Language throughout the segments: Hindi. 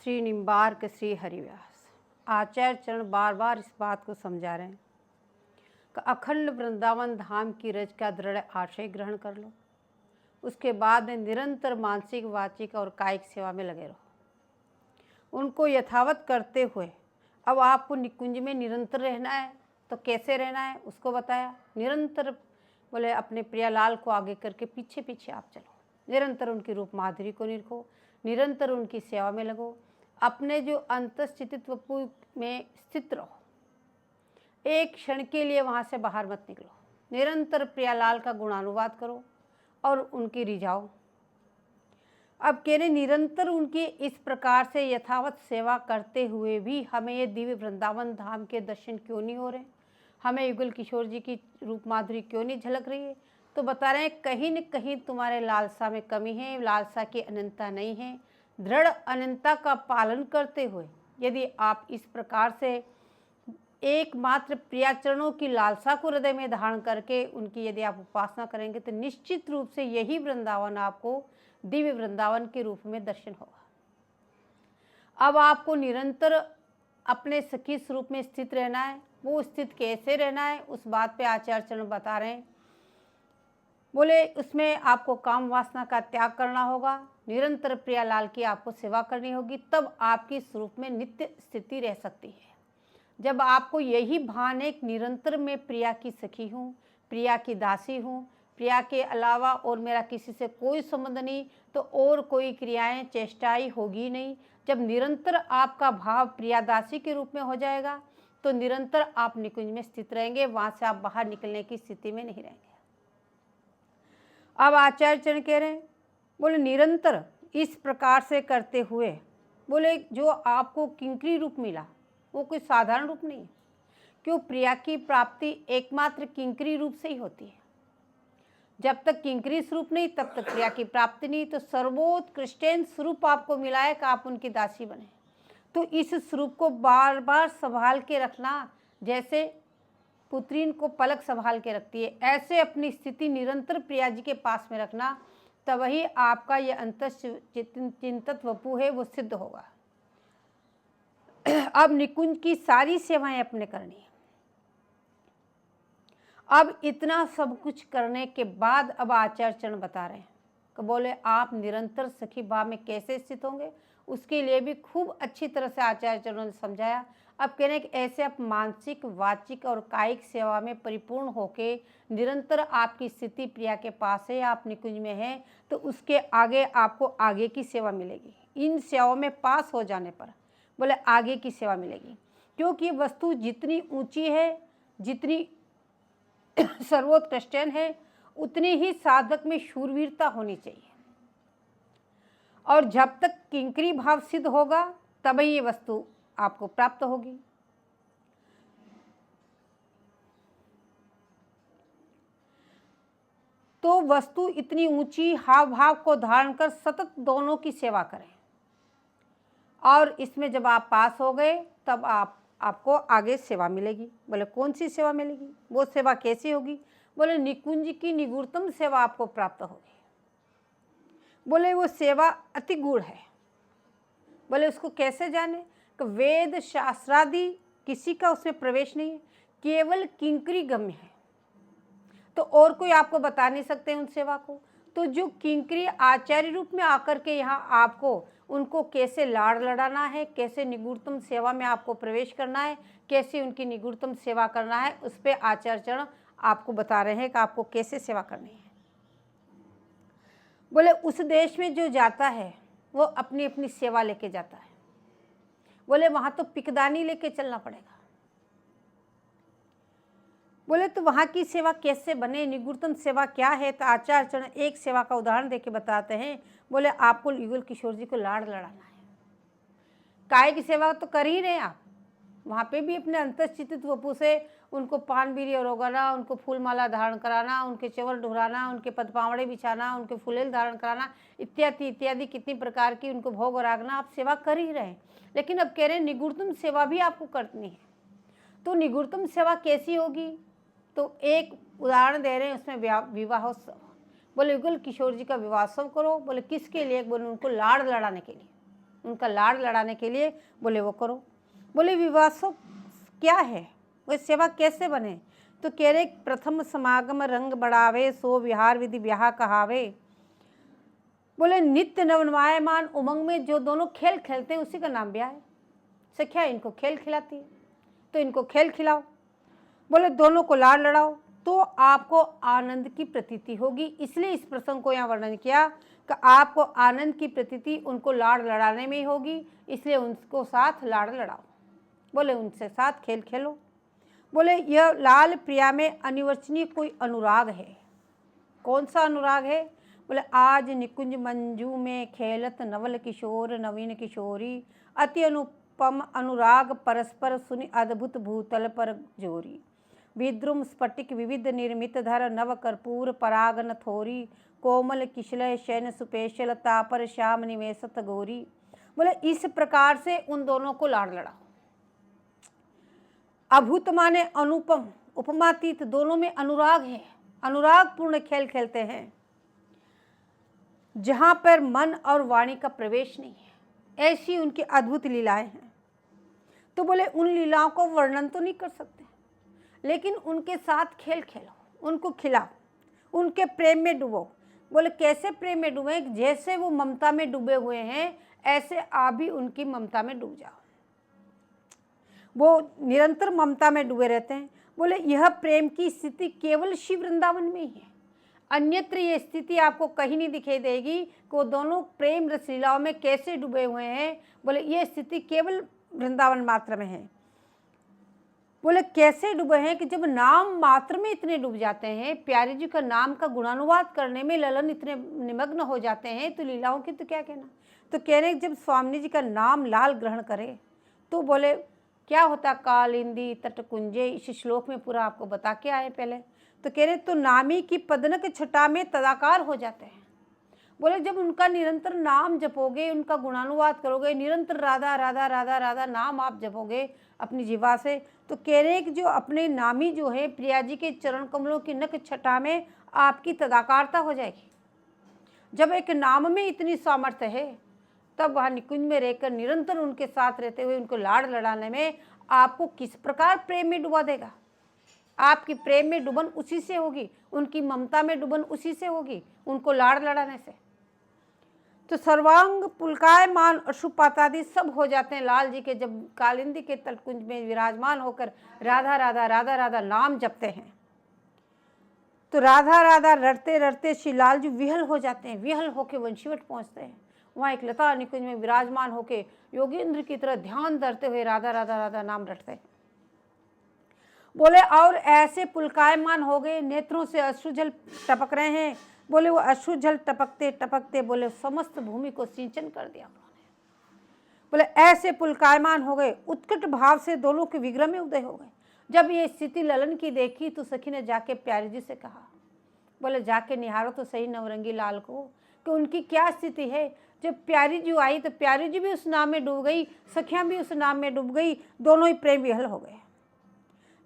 श्री निम्बार्क श्री हरिव्यास। आचार्य चरण बार बार इस बात को समझा रहे हैं कि अखंड वृंदावन धाम की रज का दृढ़ आशय ग्रहण कर लो। उसके बाद में निरंतर मानसिक, वाचिक और कायिक सेवा में लगे रहो। उनको यथावत करते हुए अब आपको निकुंज में निरंतर रहना है। तो कैसे रहना है उसको बताया। निरंतर बोले अपने प्रियालाल को आगे करके पीछे पीछे आप चलो। निरंतर उनकी रूप माधुरी को निरखो, निरंतर उनकी सेवा में लगो। अपने जो अंतस्थितित्व में स्थित रहो, एक क्षण के लिए वहाँ से बाहर मत निकलो। निरंतर प्रियालाल का गुणानुवाद करो और उनकी रिझाओ। अब कह रहे निरंतर उनकी इस प्रकार से यथावत सेवा करते हुए भी हमें ये दिव्य वृंदावन धाम के दर्शन क्यों नहीं हो रहे, हमें युगल किशोर जी की रूप माधुरी क्यों नहीं झलक रही है। तो बता रहे हैं कहीं न कहीं तुम्हारे लालसा में कमी है, लालसा की अनंतता नहीं है। दृढ़ अनंतता का पालन करते हुए यदि आप इस प्रकार से एकमात्र प्रियाचरणों की लालसा को हृदय में धारण करके उनकी यदि आप उपासना करेंगे तो निश्चित रूप से यही वृंदावन आपको दिव्य वृंदावन के रूप में दर्शन होगा। अब आपको निरंतर अपने सखी स्वरूप में स्थित रहना है। वो स्थित कैसे रहना है उस बात पे आचार्य चरण बता रहे हैं। बोले उसमें आपको काम वासना का त्याग करना होगा, निरंतर प्रियालाल की आपको सेवा करनी होगी, तब आपकी स्वरूप में नित्य स्थिति रह सकती है। जब आपको यही भान है निरंतर मैं प्रिया की सखी हूँ, प्रिया की दासी हूँ, प्रिया के अलावा और मेरा किसी से कोई संबंध नहीं, तो और कोई क्रियाएं चेष्टाएं होगी नहीं। जब निरंतर आपका भाव प्रिया दासी के रूप में हो जाएगा तो निरंतर आप निकुंज में स्थित रहेंगे, वहां से आप बाहर निकलने की स्थिति में नहीं रहेंगे। अब आचार्य चरण कह रहे हैं, बोले निरंतर इस प्रकार से करते हुए बोले जो आपको किंकरी रूप मिला वो कोई साधारण रूप नहीं है। क्यों? प्रिया की प्राप्ति एकमात्र किंकरी रूप से ही होती है। जब तक किंकरी स्वरूप नहीं तब तक प्रिया की प्राप्ति नहीं। तो सर्वोत्कृष्ट स्वरूप आपको मिला है कि आप उनकी दासी बने। तो इस स्वरूप को बार बार संभाल के रखना, जैसे पुत्रीन को पलक संभाल के रखती है, ऐसे अपनी स्थिति निरंतर प्रिया जी के पास में रखना। तब वही आपका ये अंतःचिंतित वपु है वो सिद्ध होगा। अब निकुंज की सारी सेवाएं अपने करनी है। अब इतना सब कुछ करने के बाद अब आचार्य चरण बता रहे हैं कि बोले आप निरंतर सखी भाव में कैसे स्थित होंगे, उसके लिए भी खूब अच्छी तरह से आचार्य चरणों ने समझाया। अब कह रहे हैं कि ऐसे आप मानसिक, वाचिक और कायिक सेवा में परिपूर्ण होके निरंतर आपकी स्थिति प्रिया के पास है, आप निकुंज में है, तो उसके आगे आपको आगे की सेवा मिलेगी। इन सेवाओं में पास हो जाने पर बोले आगे की सेवा मिलेगी। क्योंकि वस्तु जितनी ऊंची है, जितनी सर्वोत्कृष्ट है, उतनी ही साधक में शूरवीरता होनी चाहिए। और जब तक किंकरी भाव सिद्ध होगा तभी ये वस्तु आपको प्राप्त होगी। तो वस्तु इतनी ऊंची हाव भाव को धारण कर सतत दोनों की सेवा करें। और इसमें जब आप पास हो गए तब आपको आगे सेवा मिलेगी। बोले कौन सी सेवा मिलेगी, वो सेवा कैसी होगी? बोले निकुंज की निगूढ़तम सेवा आपको प्राप्त होगी। बोले वो सेवा अति गूढ़ है। बोले उसको कैसे जाने? कि वेद शास्त्रादि किसी का उसमें प्रवेश नहीं है, केवल किंकरी गम्य है। तो और कोई आपको बता नहीं सकते उन सेवा को। तो जो किंकरी आचार्य रूप में आकर के यहाँ आपको उनको कैसे लाड़ लड़ाना है, कैसे निगूढ़तम सेवा में आपको प्रवेश करना है, कैसे उनकी निगूढ़तम सेवा करना है, उस पर आचार्य चरण आपको बता रहे हैं कि आपको कैसे सेवा करनी है। बोले उस देश में जो जाता है वो अपनी अपनी सेवा लेके जाता है। बोले वहां तो पिकदानी लेके चलना पड़ेगा। बोले तो वहां की सेवा कैसे बने, निगूढ़तम सेवा क्या है? तो आचार्य चरण एक सेवा का उदाहरण देके बताते हैं। बोले आपको युगल किशोर जी को लाड़ लड़ाना है। काय की सेवा तो कर ही रहे आप, वहाँ पे भी अपने अंतःचित्त वपु से उनको पान बीरी और रोगाना, उनको फूल माला धारण कराना, उनके चवर ढुराना, उनके पदपावड़े बिछाना, उनके फूलेल धारण कराना, इत्यादि इत्यादि कितनी प्रकार की उनको भोग और आगना आप सेवा कर ही रहे हैं। लेकिन अब कह रहे हैं निगूढ़तम सेवा भी आपको करनी है। तो निगूढ़तम सेवा कैसी होगी? तो एक उदाहरण दे रहे हैं उसमें विवाहोत्सव। बोले युगल किशोर जी का विवाहोत्सव करो। बोले किसके लिए? बोले उनको लाड़ लड़ाने के लिए। उनका लाड़ लड़ाने के लिए बोले वो करो। बोले विवासो क्या है, वो सेवा कैसे बने? तो कह रहे प्रथम समागम रंग बढ़ावे, सो विहार विधि ब्याह कहावे। बोले नित्य नवनवायमान उमंग में जो दोनों खेल खेलते हैं उसी का नाम ब्याह है। सखिया इनको खेल खिलाती है तो इनको खेल खिलाओ। बोले दोनों को लाड़ लड़ाओ तो आपको आनंद की प्रतीति होगी। इसलिए इस प्रसंग को यहाँ वर्णन किया कि आपको आनंद की प्रतीति उनको लाड़ लड़ाने में ही होगी, इसलिए उनको साथ लाड़ लड़ाओ। बोले उनसे साथ खेल खेलो। बोले यह लाल प्रिया में अनिवर्चनीय कोई अनुराग है। कौन सा अनुराग है? बोले आज निकुंज मंजू में खेलत नवल किशोर नवीन किशोरी, अति अनुपम अनुराग परस्पर सुनि अद्भुत भूतल पर जोरी। विद्रुम स्फटिक विविध निर्मित धर नव कर्पूर परागन थोरी, कोमल किशलय शयन सुपेशल तापर श्याम निवेशत गोरी। बोले इस प्रकार से उन दोनों को लाड़ लड़ाओ। अभूत माने अनुपम, उपमातीत, दोनों में अनुराग है, अनुराग पूर्ण खेल खेलते हैं जहां पर मन और वाणी का प्रवेश नहीं है। ऐसी उनकी अद्भुत लीलाएं हैं। तो बोले उन लीलाओं को वर्णन तो नहीं कर सकते, लेकिन उनके साथ खेल खेलो, उनको खिलाओ, उनके प्रेम में डूबो। बोले कैसे प्रेम में डूबे? जैसे वो ममता में डूबे हुए हैं ऐसे आप भी उनकी ममता में डूब जाओ। वो निरंतर ममता में डूबे रहते हैं। बोले यह प्रेम की स्थिति केवल शिव वृंदावन में ही है, अन्यत्र ये स्थिति आपको कहीं नहीं दिखाई देगी कि वो दोनों प्रेम रसलीलाओं में कैसे डूबे हुए हैं। बोले ये स्थिति केवल वृंदावन मात्र में है। बोले कैसे डूबे हैं कि जब नाम मात्र में इतने डूब जाते हैं, प्यारे जी का नाम का गुणानुवाद करने में ललन इतने निमग्न हो जाते हैं, तो लीलाओं की तो क्या कहना। तो कह रहे जब स्वामी जी का नाम लाल ग्रहण करे तो बोले क्या होता, कालिंदी तटकुंजे, इस श्लोक में पूरा आपको बता के आए पहले। तो कह रहे तो नामी की पदनक छटा में तदाकार हो जाते हैं। बोले जब उनका निरंतर नाम जपोगे, उनका गुणानुवाद करोगे, निरंतर राधा राधा राधा राधा नाम आप जपोगे अपनी जीवा से, तो कह रहे कि जो अपने नामी जो है प्रिया जी के चरण कमलों की नक छटा में आपकी तदाकारता हो जाएगी। जब एक नाम में इतनी सामर्थ्य है तब वहाँ निकुंज में रहकर निरंतर उनके साथ रहते हुए उनको लाड़ लड़ाने में आपको किस प्रकार प्रेम में डुबा देगा। आपकी प्रेम में डुबन उसी से होगी, उनकी ममता में डुबन उसी से होगी, उनको लाड़ लड़ाने से। तो सर्वांग पुलकायमान अशुपातादि सब हो जाते हैं लाल जी के जब कालिंदी के तटकुंज में विराजमान होकर राधा राधा राधा राधा नाम जपते हैं। तो राधा राधा रटते रटते श्री लाल जी विहल हो जाते हैं, विहल होके वंशीवट पहुंचते हैं। वहाँ एक लता निकुंज में विराजमान होके योगेंद्र की तरह ध्यान धरते हुए राधा राधा राधा नाम रटते हैं। बोले और ऐसे पुलकायमान हो गए, नेत्रों से अश्रुजल टपक रहे हैं। बोले वो अश्रुजल टपकते टपकते बोले समस्त भूमि को सिंचन कर दिया उन्होंने। बोले ऐसे पुलकायमान हो गए, उत्कट भाव से दोनों के विग्रह में उदय हो गए। जब ये स्थिति ललन की देखी तो सखी ने जाके प्यारी जी से कहा, बोले जाके निहारो तो सही नवरंगी लाल को कि उनकी क्या स्थिति है। जब प्यारी जी आई तो प्यारी जी भी उस नाम में डूब गई, सखियां भी उस नाम में डूब गई, दोनों ही प्रेम विहल हो गए।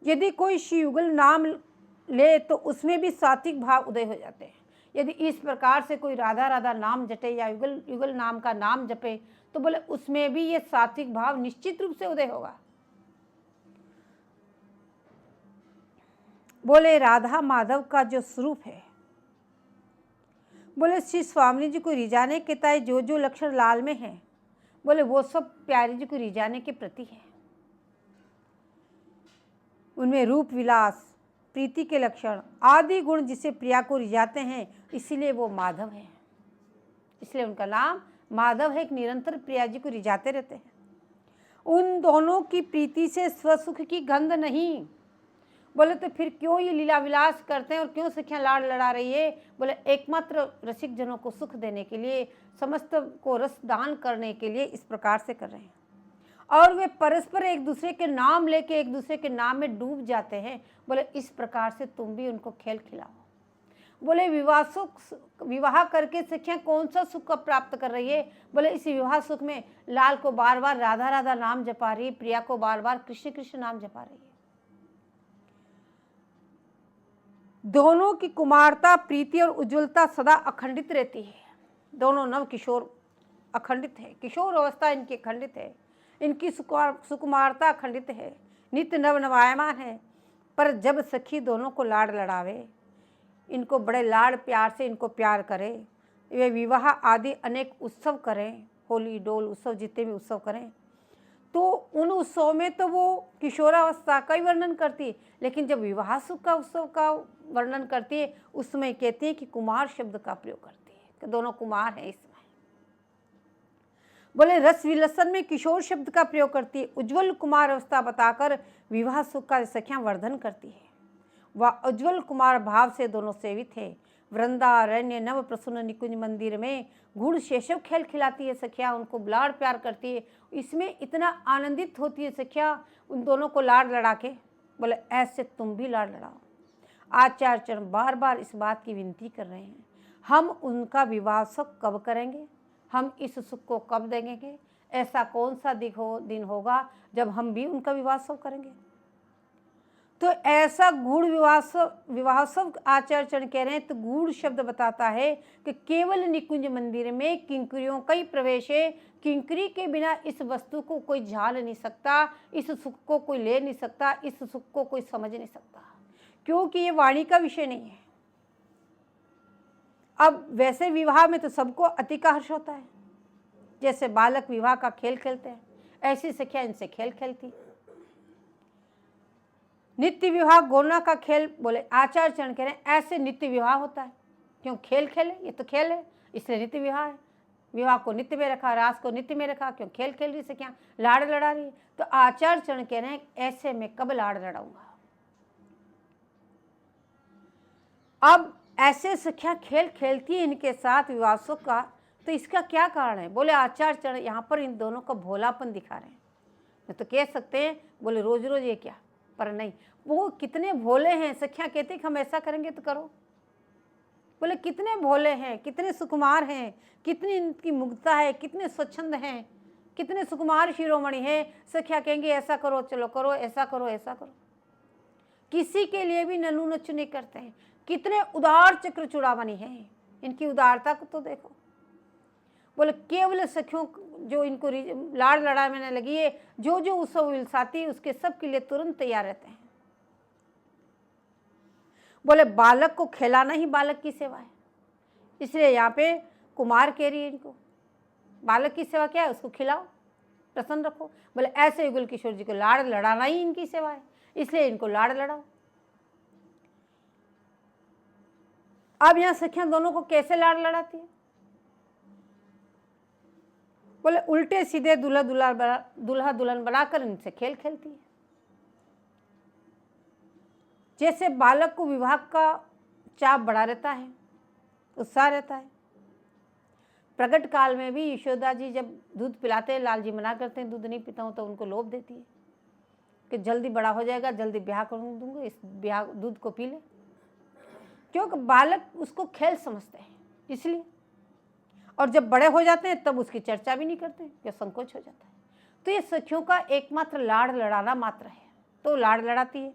यदि कोई शिवयुगल नाम ले तो उसमें भी सात्विक भाव उदय हो जाते हैं। यदि इस प्रकार से कोई राधा राधा नाम जटे या युगल युगल नाम का नाम जपे तो बोले उसमें भी ये सात्विक भाव निश्चित रूप से उदय होगा। बोले राधा माधव का जो स्वरूप है, बोले श्री स्वामी जी को रिझाने के ताई जो जो लक्षण लाल में है, बोले वो सब प्यारी जी को रिझाने के प्रति है। उनमें रूप विलास प्रीति के लक्षण आदि गुण जिसे प्रिया को रिझाते हैं, इसीलिए वो माधव है। इसलिए उनका नाम माधव है, एक निरंतर प्रिया जी को रिझाते रहते हैं। उन दोनों की प्रीति से स्वसुख की गंध नहीं। बोले तो फिर क्यों ये लीला विलास करते हैं और क्यों सखियां लाड़ लड़ा रही है। बोले एकमात्र रसिक जनों को सुख देने के लिए, समस्त को रस दान करने के लिए इस प्रकार से कर रहे हैं। और वे परस्पर एक दूसरे के नाम लेके एक दूसरे के नाम में डूब जाते हैं। बोले इस प्रकार से तुम भी उनको खेल खिलाओ। बोले विवाह करके सखियां कौन सा सुख प्राप्त कर रही है। बोले इस विवाह सुख में लाल को बार बार राधा राधा नाम जपा रही है, प्रिया को बार बार कृष्ण कृष्ण नाम जपा रही है। दोनों की कुमारता प्रीति और उज्ज्वलता सदा अखंडित रहती है। दोनों नव किशोर अखंडित है, किशोर अवस्था इनकी अखंडित है, इनकी सुकुमारता अखंडित है, नित्य नव नवायमान है। पर जब सखी दोनों को लाड़ लड़ावे, इनको बड़े लाड़ प्यार से इनको प्यार करे, वे विवाह आदि अनेक उत्सव करें, होली डोल उत्सव जितने भी उत्सव करें, तो उन उत्सव में तो वो किशोरावस्था का ही वर्णन करती है, लेकिन जब विवाह सुख का उत्सव का वर्णन करती है उसमें कहती है कि कुमार शब्द का प्रयोग करती है कि दोनों कुमार हैं। इसमें बोले रस विलसन में किशोर शब्द का प्रयोग करती है। उज्ज्वल कुमार अवस्था बताकर विवाह सुख का सखियां वर्धन करती है। वह उज्ज्वल कुमार भाव से दोनों सेवित है। वृंदारण्य नव प्रसून निकुंज मंदिर में गुण शेषव खेल खिलाती है सखिया, उनको लाड़ प्यार करती है। इसमें इतना आनंदित होती है सखिया उन दोनों को लाड़ लड़ा के। बोले ऐसे तुम भी लाड़ लड़ाओ। आचार्य चरण बार बार इस बात की विनती कर रहे हैं, हम उनका विवाह सुख कब करेंगे, हम इस सुख को कब देंगे, ऐसा कौन सा दिन होगा जब हम भी उनका विवाह सुख करेंगे। तो ऐसा गूढ़ विवाहोत्सव आचार्य चरण कह रहे हैं। तो गूढ़ शब्द बताता है कि केवल निकुंज मंदिर में किंकरियों का ही प्रवेश है। किंकरी के बिना इस वस्तु को कोई झाल नहीं सकता, इस सुख को कोई ले नहीं सकता, इस सुख को कोई समझ नहीं सकता, क्योंकि ये वाणी का विषय नहीं है। अब वैसे विवाह में तो सबको अति का हर्ष होता है, जैसे बालक विवाह का खेल खेलते हैं, ऐसी सखियां इनसे खेल खेलती। नित्य विवाह गोना का खेल, बोले आचार्य चरण कह रहे हैं ऐसे नित्य विवाह होता है। क्यों खेल खेले, ये तो खेल है इसलिए नित्य विवाह है। विवाह को नित्य में रखा, रास को नित्य में रखा, क्यों खेल खेल रही सखियां, लाड़ लड़ा रही। तो आचार्य चरण कह रहे हैं ऐसे में कब लाड़ लड़ाऊंगा। अब ऐसे सखियां खेल खेलती है इनके साथ विवासों का, तो इसका क्या कारण है। बोले आचार्य चरण यहाँ पर इन दोनों का भोलापन दिखा रहे हैं। तो कह सकते हैं बोले रोज रोज ये क्या, पर नहीं, वो कितने भोले हैं। सखियां कहते कि हम ऐसा करेंगे तो करो। बोले कितने भोले हैं, कितने सुकुमार हैं, कितनी इनकी मुग्धता है, कितने स्वच्छंद हैं, कितने सुकुमार शिरोमणि हैं। सखियां कहेंगे ऐसा करो, चलो करो, ऐसा करो, ऐसा करो। किसी के लिए भी ननू नचू नहीं करते हैं। कितने उदार चक्र चूड़ामणि हैं, इनकी उदारता को तो देखो। बोले केवल सखियों जो इनको लाड़ लड़ा में लगी है, जो जो उत्सव विलसाती है उसके सब के लिए तुरंत तैयार रहते हैं। बोले बालक को खिलाना ही बालक की सेवा है, इसलिए यहाँ पे कुमार कह रही है इनको बालक की सेवा क्या है, उसको खिलाओ, प्रसन्न रखो। बोले ऐसे युगल किशोर जी को लाड़ लड़ाना ही इनकी सेवा है, इसलिए इनको लाड़ लड़ाओ। अब यहाँ सखियां दोनों को कैसे लाड़ लड़ाती है। बोले उल्टे सीधे दूल्हा दुल्हन बनाकर इनसे खेल खेलती है। जैसे बालक को विवाह का चाप बढ़ा रहता है, उत्साह रहता है। प्रगट काल में भी यशोदा जी जब दूध पिलाते हैं, लाल जी मना करते हैं दूध नहीं पीता हूँ, तो उनको लोभ देती है कि जल्दी बड़ा हो जाएगा, जल्दी ब्याह कर दूंगा, इस ब्याह दूध को पी ले। क्योंकि बालक उसको खेल समझते हैं इसलिए। और जब बड़े हो जाते हैं तब उसकी चर्चा भी नहीं करते, क्या संकोच हो जाता है। तो ये सखियों का एकमात्र लाड़ लड़ाना मात्र है, तो लाड़ लड़ाती है।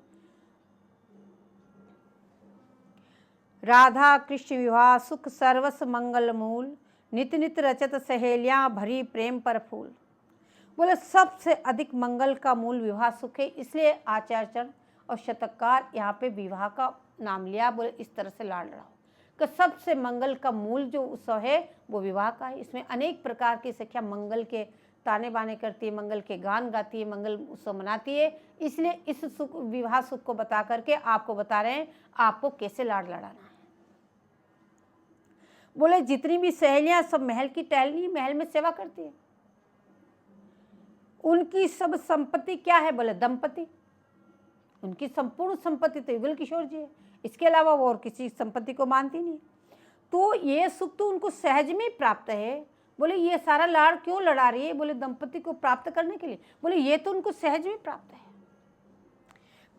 राधा कृष्ण विवाह सुख सर्वस मंगल मूल, नित नित रचत सहेलियां भरी प्रेम पर फूल। बोले सबसे अधिक मंगल का मूल विवाह सुख है, इसलिए आचार्य और शतककार यहाँ पे विवाह का नाम लिया। बोले इस तरह से लाड़ लड़ाओ कि सबसे मंगल का मूल जो उत्सव है वो विवाह का है। इसमें अनेक प्रकार की सखियां मंगल के ताने बाने करती है, मंगल के गान गाती है, मंगल उत्सव मनाती है। इसलिए इस सुख विवाह सुख को बता करके आपको बता रहे हैं आपको कैसे लाड़ लड़ाना है। बोले जितनी भी सहेलियां सब महल की टहलनी, महल में सेवा करती है। उनकी सब संपत्ति क्या है, बोले दंपति। उनकी संपूर्ण संपत्ति तो युगल किशोर जी है, इसके अलावा वो और किसी संपत्ति को मानती नहीं। तो ये सुख तो उनको सहज में प्राप्त है। बोले ये सारा लाड़ क्यों लड़ा रही है, बोले दंपति को प्राप्त करने के लिए। बोले ये तो उनको सहज में प्राप्त है,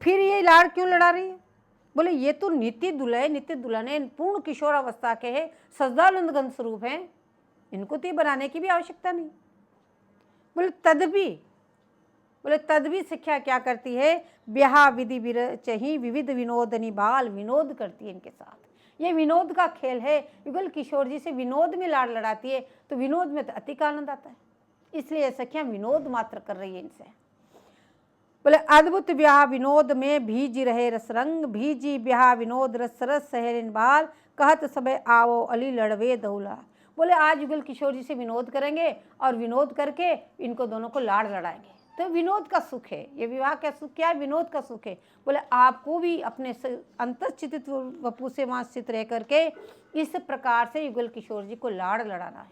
फिर ये लाड़ क्यों लड़ा रही है। बोले ये तो नित्य दुल्हे नित्य दुल्हने पूर्ण किशोर अवस्था के है, सज्जानंद घन स्वरूप हैं, इनको तो ये बनाने की भी आवश्यकता नहीं। बोले तद भी शिक्षा क्या करती है, ब्याह विधि विरचही विविध विनोदनी बाल, विनोद करती है इनके साथ। ये विनोद का खेल है। युगल किशोर जी से विनोद में लाड़ लड़ाती है तो विनोद में तो अति का आनंद आता है, इसलिए सखियां विनोद मात्र कर रही है इनसे। बोले अद्भुत ब्याह विनोद में भीज रहे रसरंग, भीजी ब्याह विनोद रस रस सहरिन बाल, कहत सबे आवो अली लड़वे दौला। बोले आज युगल किशोर जी से विनोद करेंगे और विनोद करके इनको दोनों को लाड़ लड़ाएंगे। तो विनोद का सुख है, ये विवाह का सुख क्या है? विनोद का सुख है। बोले आपको भी अपने अंतर्चितित वपु से वहाँ स्थित रह करके इस प्रकार से युगल किशोर जी को लाड़ लड़ाना है।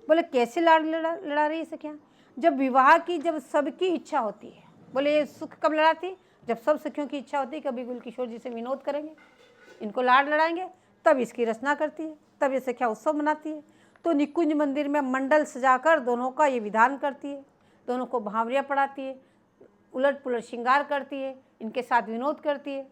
बोले कैसे लाड़ लड़ा रही है सखियाँ? जब विवाह की जब सबकी इच्छा होती है। बोले ये सुख कब लड़ाती? जब सब सखियों की इच्छा होती है कभी युगल किशोर जी से विनोद करेंगे, इनको लाड़ लड़ाएंगे, तब इसकी रचना करती है, तब ये सखिया उत्सव मनाती है। तो निकुंज मंदिर में मंडल सजाकर दोनों का ये विधान करती है, दोनों को भावरिया पढ़ाती है, उलट पुलट श्रृंगार करती है, इनके साथ विनोद करती है।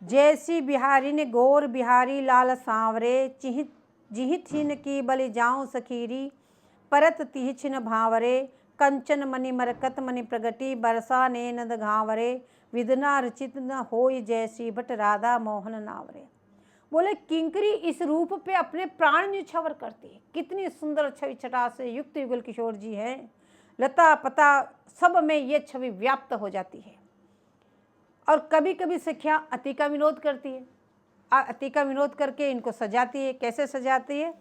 जैसी बिहारी ने गौर बिहारी लाल सांवरे, चिहित जिहित छिन की बलि जाऊं सखीरी, परत तिहि छिन भावरे, कंचन मणि मरकत मणि प्रगति, बरसा ने नद घावरे, विदना रचित न होई जैसी भट राधा मोहन नावरे। बोले किंकरी इस रूप पे अपने प्राण न्यौछावर करती है। कितनी सुंदर छवि छटा से युक्त युगल किशोर जी हैं, लता पता सब में ये छवि व्याप्त हो जाती है। और कभी कभी सखियाँ अति का विनोद करती है, अति का विनोद करके इनको सजाती है। कैसे सजाती है?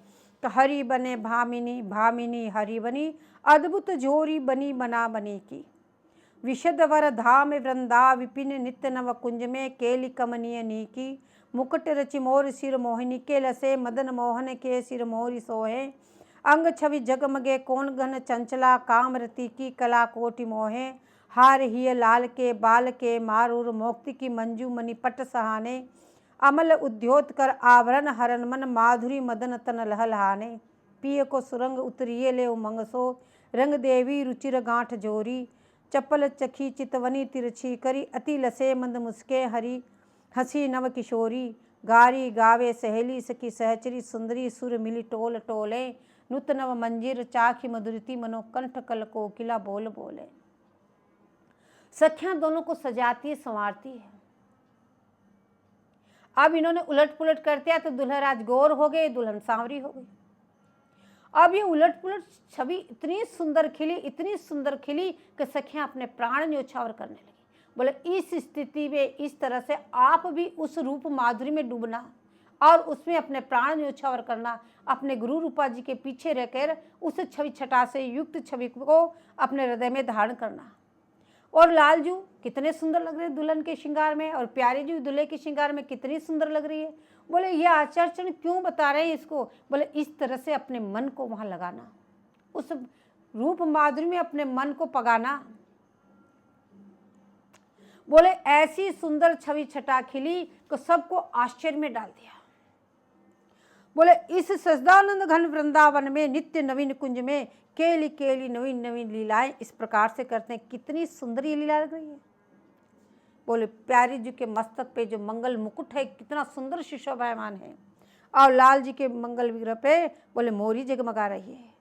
तो हरि बने भामिनी, भामिनी हरि बनी, अद्भुत जोरी बनी बना बनी की, विशद वर धाम वृंदा विपिन नित्य नव कुंज में, केली कमनीय नीकी, मुकुट रचि मोर सिर मोहिनी, के लसे मदन मोहन के सिर मोरी सोहे, अंग छवि जगमगे कौन घन चंचला, काम रति की कला कोटि मोहे, हार हिय लाल के बाल के मारूर, मोक्ति की मंजू मणि पट सहाने, अमल उद्योत कर आवरण हरन मन, माधुरी मदन तन लहलहाने, पिय को सुरंग उतरिए ले उमंग सो, रंग देवी रुचिर गांठ जोरी, चप्पल चखी चितवनी तिरछी करी, अति लसे मंद मुस्के हरी, हंसी नव किशोरी, गारी गावे सहेली सखी सहचरी, सुंदरी सुर मिली टोल टोले, नुत नव मंजिर चाखी मधुरती, मनो कंठ कल कोकिला बोल बोले। सखियां दोनों को सजाती है, संवारती है। अब इन्होंने उलट पुलट कर दिया तो दुल्हन आज गौर हो गए, दुल्हन सांवरी हो गई। अब ये उलट पुलट छवि इतनी सुंदर खिली, इतनी सुंदर खिली कि सखियां अपने प्राण न्यौछावर करने लगी। बोले इस स्थिति में इस तरह से आप भी उस रूप माधुरी में डूबना और उसमें अपने प्राण न्यौछावर करना, अपने गुरु रूपा जी के पीछे रहकर उस छवि छटा से युक्त छवि को अपने हृदय में धारण करना। और लालजू कितने सुंदर लग रहे हैं दुल्हन के श्रृंगार में, और प्यारी जी दूल्हे के श्रृंगार में कितनी सुंदर लग रही है। बोले ये आचार्य क्यों बता रहे हैं इसको? बोले इस तरह से अपने मन को वहां लगाना, उस रूप माधुरी में अपने मन को पगाना। बोले ऐसी सुंदर छवि छटा खिली कि सबको आश्चर्य में डाल दिया। बोले इस सजदानंद घन वृंदावन में नित्य नवीन कुंज में केली केली नवीन नवीन लीलाएं इस प्रकार से करते हैं। कितनी सुंदर ये लीला लग रही है। बोले प्यारी जी के मस्तक पे जो मंगल मुकुट है कितना सुंदर शोभायमान है, और लाल जी के मंगल विग्रह पे बोले मोरी जगमगा रही है।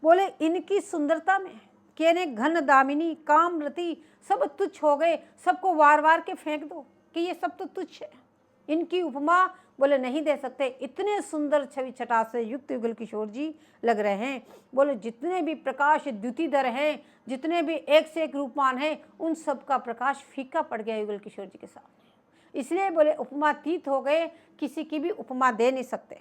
बोले इनकी सुंदरता में केने घन दामिनी कामरति सब तुच्छ हो गए, सबको वार वार के फेंक दो कि ये सब तो तुच्छ है। इनकी उपमा बोले नहीं दे सकते, इतने सुंदर छवि छटा से युक्त युगल किशोर जी लग रहे हैं। बोले जितने भी प्रकाश द्युतिधर हैं, जितने भी एक से एक रूपमान हैं, उन सब का प्रकाश फीका पड़ गया युगल किशोर जी के सामने। इसलिए बोले उपमातीत हो गए, किसी की भी उपमा दे नहीं सकते।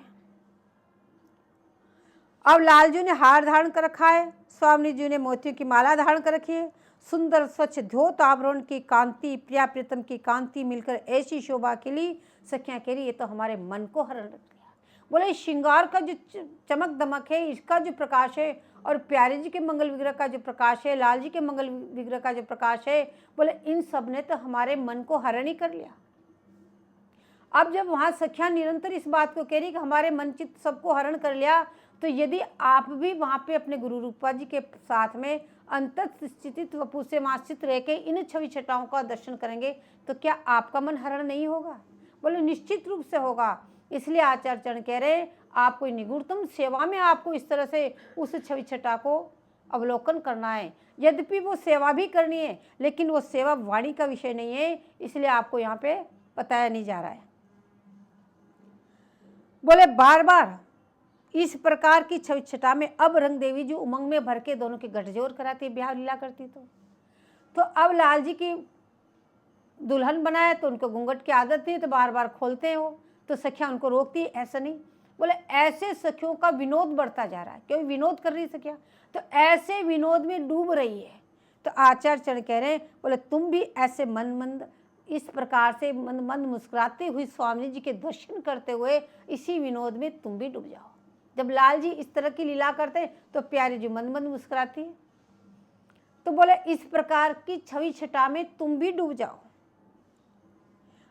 अब लालजू ने हार धारण कर रखा है, स्वामी जी ने मोतियों की माला धारण कर रखी है। सुंदर स्वच्छ ध्योत आवरण की कांति, प्रिया प्रीतम की कांति मिलकर ऐसी शोभा खिली, सखियां कह रही ये तो हमारे मन को हरण रख गया। बोले श्रृंगार का जो चमक दमक है, इसका जो प्रकाश है, और प्यारे जी के मंगल विग्रह का जो प्रकाश है, लाल जी के मंगल विग्रह का जो प्रकाश है, बोले इन सब ने तो हमारे मन को हरण ही कर लिया। अब जब वहाँ सखियां निरंतर इस बात को कह रही कि हमारे मन चित्त सबको हरण कर लिया, तो यदि आप भी वहाँ पे अपने गुरु रूपा जी के साथ में अंतस्थित वपु से मास्थित रह के इन छवि छटाओं का दर्शन करेंगे तो क्या आपका मन हरण नहीं होगा? बोले निश्चित रूप से होगा। इसलिए आचार्य चरण कह रहे आप कोई निगूढ़तम सेवा में आपको इस तरह से उस छवि छटा को अवलोकन करना है। यद्यपि वो सेवा भी करनी है, लेकिन वो सेवा वाणी का विषय नहीं है, इसलिए आपको यहाँ पे बताया नहीं जा रहा है। बोले बार बार इस प्रकार की छवि छटा में अब रंग देवी जी उमंग में भर के दोनों की गठजोड़ कराती, ब्याह लीला करती। तो अब लाल जी की दुल्हन बनाए तो उनको घूंघट की आदत नहीं, तो बार बार खोलते हैं वो, तो सखियाँ उनको रोकती, ऐसा नहीं। बोले ऐसे सखियों का विनोद बढ़ता जा रहा है, क्योंकि विनोद कर रही सखियाँ, तो ऐसे विनोद में डूब रही है। तो आचार्य चरण कह रहे हैं, बोले तुम भी ऐसे मन मंद इस प्रकार से मंद मंद मुस्कुराती हुई स्वामी जी के दर्शन करते हुए इसी विनोद में तुम भी डूब जाओ। जब लाल जी इस तरह की लीला करते हैं तो प्यारी जी मंद मंद मुस्कुराती है। तो बोले इस प्रकार की छवि छटा में तुम भी डूब जाओ।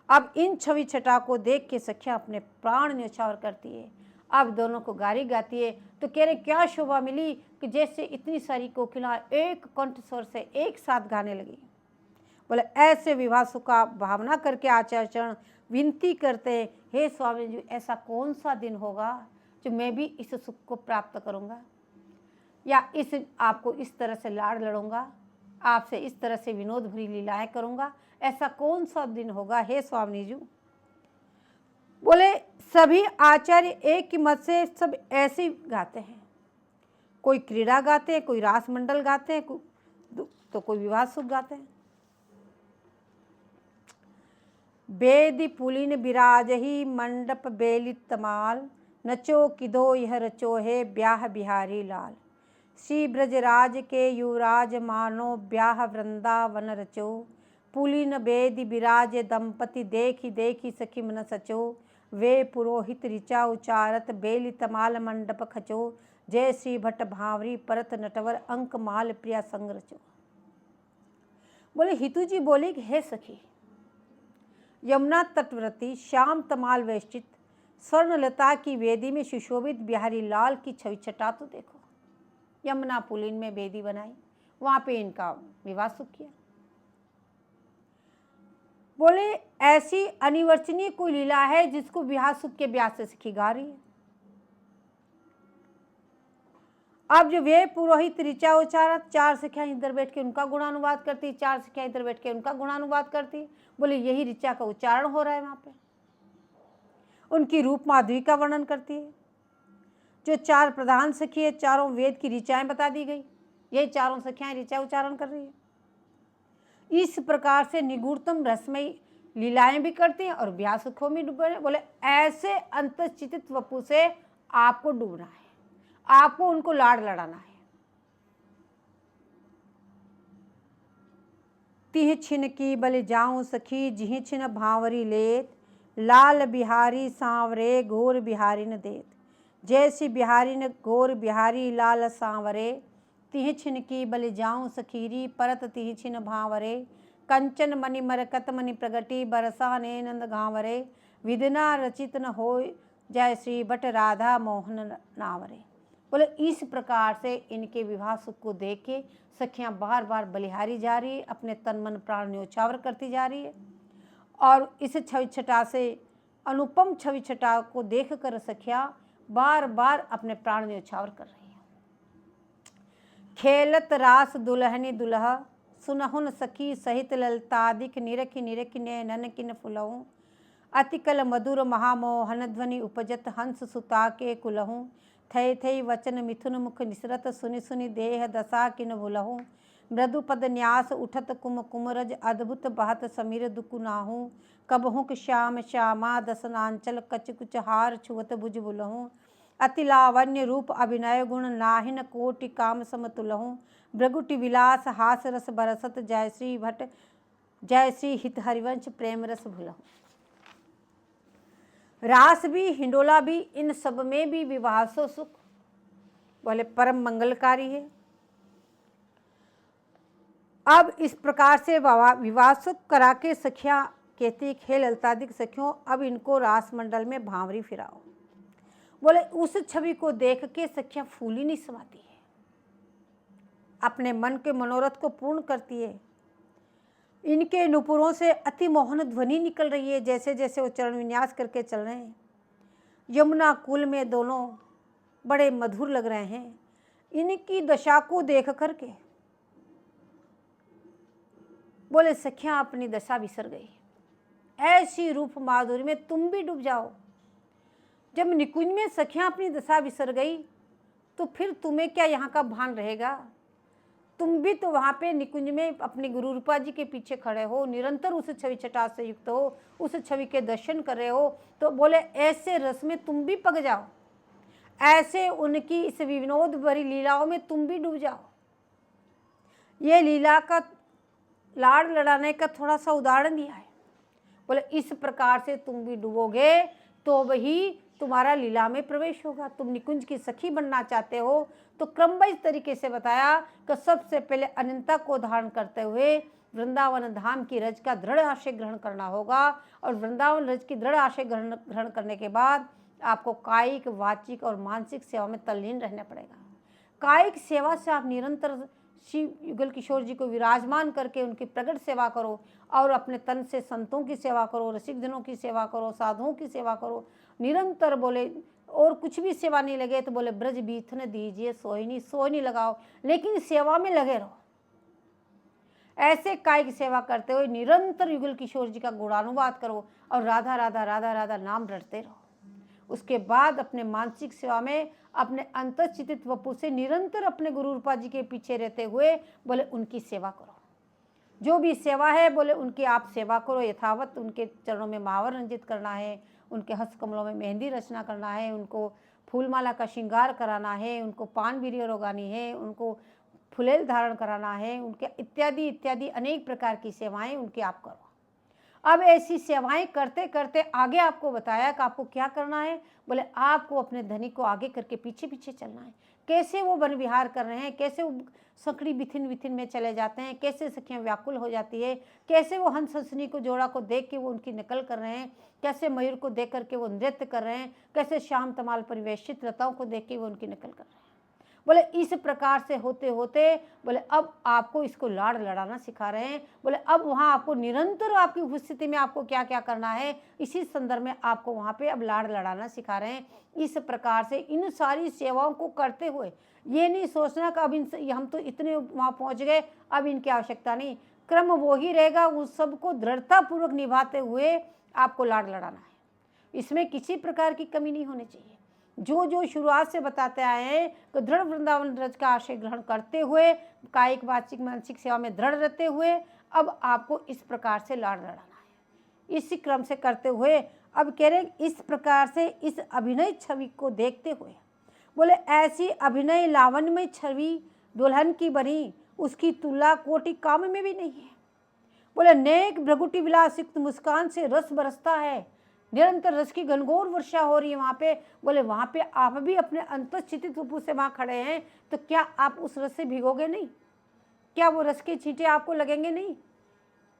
अब इन छवि छटा को देख के सखियाँ अपने प्राण न्यौछावर करती है। अब दोनों को गारी गाती है। तो कह रहे क्या शोभा मिली कि जैसे इतनी सारी कोकिला एक कंठ स्वर से एक साथ गाने लगी। बोले ऐसे विवाह सुख का भावना करके आचार्य चरण विनती करते, हे स्वामी जी ऐसा कौन सा दिन होगा जो मैं भी इस सुख को प्राप्त करूँगा, या इस आपको इस तरह से लाड़ लड़ूंगा, आपसे इस तरह से विनोद भरी लीलाएं करूँगा, ऐसा कौन सा दिन होगा हे स्वामी जी। बोले सभी आचार्य एक ही मत से सब ऐसे गाते हैं, कोई क्रीड़ा गाते हैं, कोई रास मंडल गाते हैं, तो कोई विवाह सुख गाते हैं। बेदी पुलिन बिराज ही मंडप बेलित तमाल, नचो किदो यह रचो है ब्याह बिहारी लाल। श्री ब्रजराज के युवराज मानो ब्याह वृंदावन रचो, पुलिन बेदी बिराज दंपति देखी देखी सखी मन सचो। वे पुरोहित ऋचा उचारत बेली तमाल मंडप खचो, जय श्री भट्ट भावरी परत नटवर अंक माल प्रिया संग रचो। बोले हितू जी बोले कि हे सखी, यमुना तटवर्ती श्याम तमाल वेष्टित स्वर्णलता की वेदी में सुशोभित बिहारी लाल की छवि छटा तो देखो। यमुना पुलिन में वेदी बनाई, वहां पे इनका विवाह सुख किया। बोले ऐसी अनिवर्चनीय कोई लीला है जिसको विवाह सुख के ब्याह से सखी गा रही है। अब जो वे पुरोहित ऋचा उचारत, चार सखियां इधर बैठ के उनका गुणानुवाद करती, चार सखियां इधर बैठ के उनका गुणानुवाद करती। बोले यही ऋचा का उच्चारण हो रहा है वहां पे, उनकी रूप माधुरी का वर्णन करती है। जो चार प्रधान सखी है, चारों वेद की ऋचाएं बता दी गई, यही चारों सखियां ऋचा उच्चारण कर रही है। इस प्रकार से निगूढ़तम रसमयी लीलाएं भी करती हैं और ब्याह सुखों में डूबे। बोले ऐसे अंतश्चितित वपु से आपको डूबना है, आपको उनको लाड़ लड़ाना है। तिह छिन की बल जाऊं सखी जिह छिन भावरी लेत, लाल बिहारी सांवरे घोर बिहारी न देत। जैसी बिहारी न घोर बिहारी लाल सांवरे, तिह छिन की बल जाऊं सखीरी परत तिह छिन भावरे। कंचन मणि मरकत मणि प्रगति बरसा ने नंद गांवरे, विदना रचित न हो जय श्री भट्ट राधा मोहन नावरे। बोले इस प्रकार से इनके विवाह सुख को देख के सखियां बार बार बलिहारी जा रही है, अपने तन मन प्राण न्यौछावर करती जा रही है। और इस छवि छटा से अनुपम छवि छटा को देख कर सखियां बार बार अपने प्राण न्यौछावर कर रही है। खेलत रास दुल्हनी दुल्हा सुनहुन सखी सहित ललतादिक निरखि निरखि नैनन किन फुलहूँ। अतिकल मधुर महामोहन ध्वनि उपजत हंस सुता के कुलहूँ। थई थई वचन मिथुन मुख निसरत सुनि सुनि देह दशा किन भुलहूँ। मृदु पद न्यास उठत कुम कुमरज अद्भुत बहत समीर दुकुनाहूँ। कबहुक श्याम श्यामा दसनांचल कच कुच हार छुवत भुज बुलहूँ। अति लावण्य रूप अभिनय गुण नाहिन कोटि काम समतुलहूँ। भृगुटि विलास हास रस बरसत जय श्री भट्ट जय श्री हित हरिवंश प्रेम रस भुलहूँ। रास भी हिंडोला भी इन सब में भी विवाह सो सुख बोले परम मंगलकारी है। अब इस प्रकार से विवाह सुख करा के सखियां कहती खेल ललतादिक सखियों, अब इनको रास मंडल में भांवरी फिराओ। बोले उस छवि को देख के सखियां फूली नहीं समाती है, अपने मन के मनोरथ को पूर्ण करती है। इनके नुपुरों से अति मोहन ध्वनि निकल रही है, जैसे जैसे वो चरण विन्यास करके चल रहे हैं। यमुना कुल में दोनों बड़े मधुर लग रहे हैं। इनकी दशा को देख करके बोले सखियां अपनी दशा बिसर गई, ऐसी रूप माधुरी में तुम भी डूब जाओ। जब निकुंज में सखियां अपनी दशा बिसर गई तो फिर तुम्हें क्या यहाँ का भान रहेगा। तुम भी तो वहाँ पे निकुंज में अपने गुरु रूपा जी के पीछे खड़े हो, निरंतर उस छवि छटास से युक्त हो, उस छवि के दर्शन कर रहे हो। तो बोले ऐसे रस में तुम भी पक जाओ, ऐसे उनकी इस विनोद भरी लीलाओं में तुम भी डूब जाओ। ये लीला का लाड़ लड़ाने का थोड़ा सा उदाहरण दिया है। बोले इस प्रकार से तुम भी डूबोगे तो वही तुम्हारा लीला में प्रवेश होगा। तुम निकुंज की सखी बनना चाहते हो तो क्रमबद्ध तरीके से बताया कि सबसे पहले अनंता को धारण करते हुए वृंदावन धाम की रज का दृढ़ आशय ग्रहण करना होगा। और वृंदावन रज की दृढ़ आशय ग्रहण करने के बाद आपको कायिक, वाचिक और मानसिक सेवा में तल्लीन रहना पड़ेगा। कायिक सेवा से आप निरंतर शिव युगल किशोर जी को विराजमान करके उनकी प्रकट सेवा करो और अपने तन से संतों की सेवा करो, रसिक जनों की सेवा करो, साधुओं की सेवा करो निरंतर। बोले और कुछ भी सेवा नहीं लगे तो बोले ब्रज बीथने दीजिए, सोई नहीं लगाओ, लेकिन सेवा में लगे रहो। ऐसे कायिक सेवा करते हुए निरंतर युगल किशोर जी का गुणानुवाद करो और राधा राधा राधा राधा नाम रटते रहो। उसके बाद अपने मानसिक सेवा में अपने अंतर्चितित वपु से निरंतर अपने गुरु रूपा जी के पीछे रहते हुए बोले उनकी सेवा करो। जो भी सेवा है बोले उनकी आप सेवा करो यथावत। उनके चरणों में महावर रंजित करना है, उनके हस्त कमलों में मेहंदी रचना करना है, उनको फूलमाला का श्रृंगार कराना है, उनको पान बीड़ी रोगानी है, उनको फुलेल धारण कराना है, उनके इत्यादि इत्यादि अनेक प्रकार की सेवाएं उनकी आप करो। अब ऐसी सेवाएं करते करते आगे आपको बताया कि आपको क्या करना है। बोले आपको अपने धनी को आगे करके पीछे पीछे चलना है। कैसे वो वन विहार कर रहे हैं, कैसे वो सकड़ी बिथिन बिथिन में चले जाते हैं, कैसे सखियां व्याकुल हो जाती है, कैसे वो हंस हंसनी को जोड़ा को देख के वो उनकी नकल कर रहे हैं, कैसे मयूर को देख करके वो नृत्य कर रहे हैं, कैसे श्याम तमाल परिवेशित लताओं को देख के वो उनकी नकल कर रहे हैं। बोले इस प्रकार से होते होते बोले अब आपको इसको लाड़ लड़ाना सिखा रहे हैं। बोले अब वहाँ आपको निरंतर आपकी उपस्थिति में आपको क्या क्या करना है, इसी संदर्भ में आपको वहाँ पे अब लाड़ लड़ाना सिखा रहे हैं। इस प्रकार से इन सारी सेवाओं को करते हुए ये नहीं सोचना कि अब इन हम तो इतने वहाँ पहुँच गए अब इनकी आवश्यकता नहीं। क्रम वो ही रहेगा, उस सबको दृढ़तापूर्वक निभाते हुए आपको लाड़ लड़ाना है। इसमें किसी प्रकार की कमी नहीं होनी चाहिए। जो जो शुरुआत से बताते आए हैं कि दृढ़ वृंदावन रज का आशय ग्रहण करते हुए कायिक, वाचिक, मानसिक सेवा में दृढ़ रहते हुए अब आपको इस प्रकार से लाड़ लड़ाना है। इसी क्रम से करते हुए अब कह रहे इस प्रकार से इस अभिनय छवि को देखते हुए बोले ऐसी अभिनय लावण्यमय छवि दुल्हन की बनी, उसकी तुलना कोटि काम में भी नहीं है। बोले नेक भ्रगुटी विलास युक्त मुस्कान से रस बरसता है, निरंतर रस की घनघोर वर्षा हो रही है वहाँ पे। बोले वहाँ पे आप भी अपने अंतर्चितित वपु से वहाँ खड़े हैं तो क्या आप उस रस से भिगोगे नहीं? क्या वो रस के छींटे आपको लगेंगे नहीं?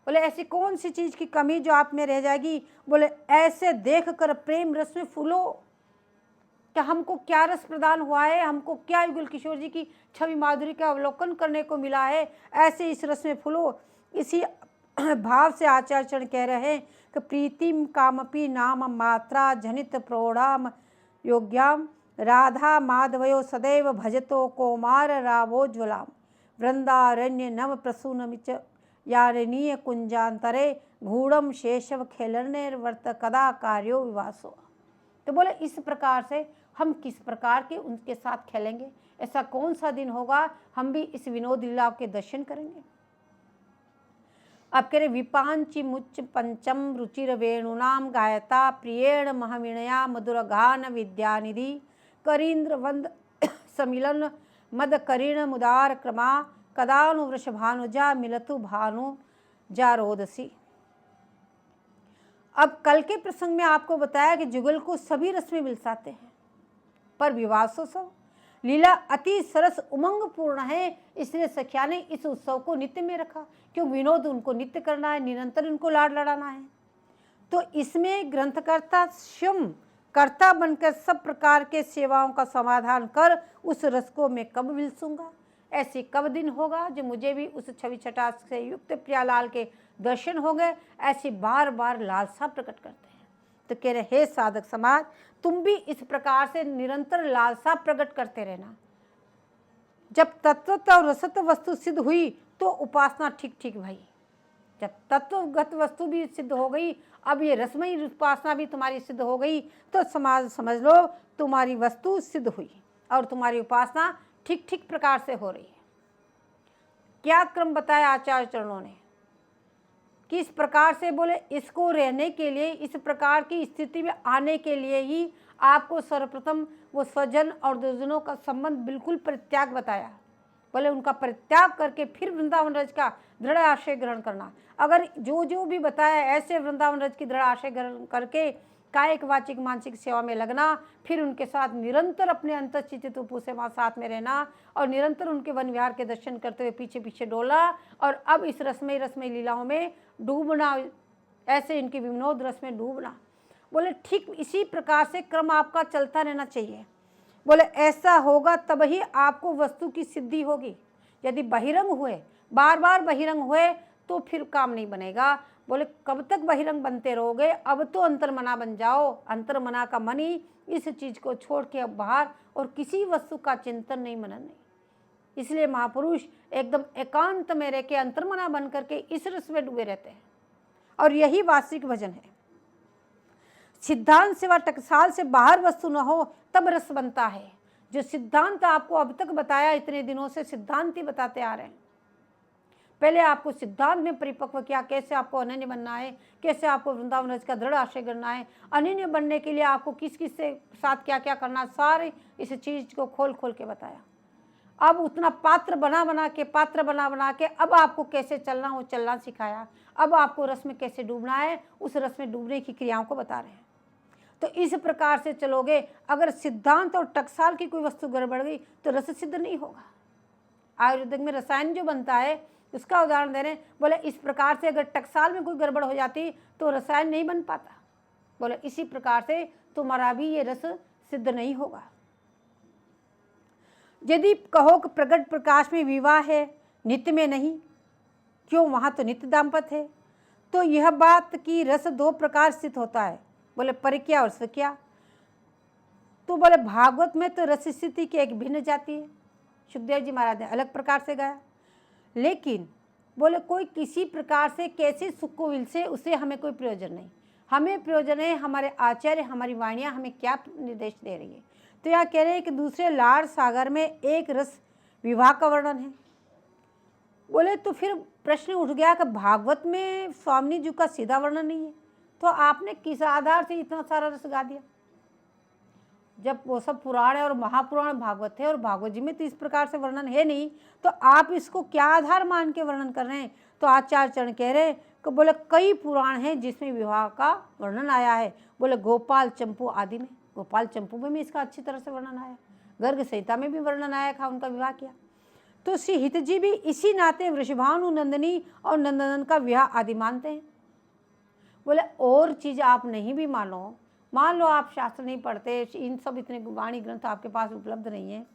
बोले ऐसी कौन सी चीज़ की कमी जो आप में रह जाएगी? बोले ऐसे देख कर प्रेम रस में फूलो। क्या हमको क्या रस प्रदान हुआ है, हमको क्या युगल किशोर जी की छवि माधुरी का अवलोकन करने को मिला है, ऐसे इस रस में फूलो। इसी भाव से आचार्य कह रहे हैं कि प्रीतिम कामपि नाम मात्रा जनित प्रौढ़ाम योग्याम राधा माधवयो सदैव भजतो कौमार रावोज्वलाम वृंदारण्य नव प्रसूनमिच यारणीय कुंजांतरे गूढ़म शेषव खेलनेर्वर्त कदा कार्यो विवासो। तो बोले इस प्रकार से हम किस प्रकार के उनके साथ खेलेंगे, ऐसा कौन सा दिन होगा हम भी इस विनोद लीला के दर्शन करेंगे। अब कह रहे विपांचि मुच्च पंचम रुचिर वेणुनाम गायता प्रियेण महविणया मधुर गान विद्यानिधि करीन्द्र वंद समिलन मद करीण मुदार क्रमा कदानु वृषभानुजा मिलतु भानु जारोदसी। अब कल के प्रसंग में आपको बताया कि जुगल को सभी रस में मिलसाते हैं, पर विवासोत्सव लीला अति सरस उमंग पूर्ण है, इसलिए सखिया ने इस उत्सव को नित्य में रखा। क्यों? विनोद उनको नित्य करना है, निरंतर उनको लाड़ लड़ाना है। तो इसमें ग्रंथकर्ता स्वयं कर्ता बनकर सब प्रकार के सेवाओं का समाधान कर उस रस को मैं कब विलसूंगा, ऐसी कब दिन होगा जो मुझे भी उस छवि छटा से युक्त प्रियालाल के दर्शन हो गए, ऐसी बार बार लालसा प्रकट करते हैं। तो कह रहे हे साधक समाज, तुम भी इस प्रकार से निरंतर लालसा प्रकट करते रहना। जब तत्वत और रसत वस्तु सिद्ध हुई तो उपासना ठीक ठीक भाई। जब तत्वगत वस्तु भी सिद्ध हो गई, अब ये रसमयी उपासना भी तुम्हारी सिद्ध हो गई, तो समझ लो तुम्हारी वस्तु सिद्ध हुई और तुम्हारी उपासना ठीक ठीक प्रकार से हो रही है। क्या क्रम बताया आचार्य चरणों ने, किस प्रकार से बोले इसको रहने के लिए, इस प्रकार की स्थिति में आने के लिए ही आपको सर्वप्रथम वो स्वजन और दुर्जनों का संबंध बिल्कुल परित्याग बताया। बोले उनका परित्याग करके फिर वृंदावन रज का दृढ़ आश्रय ग्रहण करना। अगर जो जो भी बताया ऐसे वृंदावन रज की दृढ़ आश्रय ग्रहण करके कायिक वाचिक मानसिक सेवा में लगना, फिर उनके साथ निरंतर अपने अंतःचित उपू से वहाँ साथ में रहना और निरंतर उनके वन विहार के दर्शन करते हुए पीछे पीछे डोला और अब इस रसमय लीलाओं में डूबना, ऐसे इनके विनोद रस में डूबना। बोले ठीक इसी प्रकार से क्रम आपका चलता रहना चाहिए। बोले ऐसा होगा तब ही आपको वस्तु की सिद्धि होगी। यदि बहिरंग हुए, बार बार बहिरंग हुए तो फिर काम नहीं बनेगा। बोले कब तक बहिरंग बनते रहोगे, अब तो अंतर्मना बन जाओ। अंतर्मना का मन ही इस चीज़ को छोड़ के अब बाहर और किसी वस्तु का चिंतन नहीं, मनन नहीं। इसलिए महापुरुष एकदम एकांत में रह के अंतर्मना बन करके इस रस में डूबे रहते हैं और यही वास्तविक भजन है। सिद्धांत से व टकसाल से बाहर वस्तु न हो तब रस बनता है। जो सिद्धांत आपको अब तक बताया, इतने दिनों से सिद्धांत ही बताते आ रहे हैं। पहले आपको सिद्धांत में परिपक्व किया, कैसे आपको अनन्य बनना है, कैसे आपको वृंदावन रज का दृढ़ आश्रय करना है। अनन्य बनने के लिए आपको किस किस से साथ क्या क्या करना, सारे इस चीज़ को खोल खोल के बताया। अब उतना पात्र बना बना के अब आपको कैसे चलना, वो चलना सिखाया। अब आपको रस में कैसे डूबना है, उस रस में डूबने की क्रियाओं को बता रहे हैं। तो इस प्रकार से चलोगे। अगर सिद्धांत और टकसाल की कोई वस्तु गड़बड़ गई तो रस सिद्ध नहीं होगा। आयुर्वेद में रसायन जो बनता है उसका उदाहरण दे रहे हैं। बोले इस प्रकार से अगर टकसाल में कोई गड़बड़ हो जाती तो रसायन नहीं बन पाता। बोले इसी प्रकार से तुम्हारा भी ये रस सिद्ध नहीं होगा। यदि कहो कि प्रकट प्रकाश में विवाह है, नित्य में नहीं, क्यों, वहाँ तो नित्य दाम्पत्य है, तो यह बात कि रस दो प्रकार स्थित होता है। बोले परिक्या और स्वक्या। तो बोले भागवत में तो रस स्थिति की एक भिन्न जाति है। सुखदेव जी महाराज ने अलग प्रकार से गाया। लेकिन बोले कोई किसी प्रकार से कैसे सुख को विल से, उसे हमें कोई प्रयोजन नहीं। हमें प्रयोजन है हमारे आचार्य, हमारी वाणियाँ हमें क्या निर्देश दे रही है। तो यह कह रहे हैं कि दूसरे लाड़ सागर में एक रस विवाह का वर्णन है। बोले तो फिर प्रश्न उठ गया कि भागवत में स्वामी जी का सीधा वर्णन नहीं है, तो आपने किस आधार से इतना सारा रस गा दिया। जब वो सब पुराण है और महापुराण भागवत है और भागवत जी में तो इस प्रकार से वर्णन है नहीं, तो आप इसको क्या आधार मान के वर्णन कर रहे हैं। तो आचार्य चरण कह रहे हैं कि बोले कई पुराण हैं जिसमें विवाह का वर्णन आया है। बोले गोपाल चंपू आदि में, गोपाल चंपू में भी इसका अच्छी तरह से वर्णन आया। गर्ग संहिता में भी वर्णन आया था, उनका विवाह किया। तो श्री हित जी भी इसी नाते वृषभानु नंदिनी और नंदनंदन का विवाह आदि मानते हैं। बोले और चीज़ आप नहीं भी मानो, मान लो आप शास्त्र नहीं पढ़ते, इन सब इतने वाणी ग्रंथ आपके पास उपलब्ध नहीं है,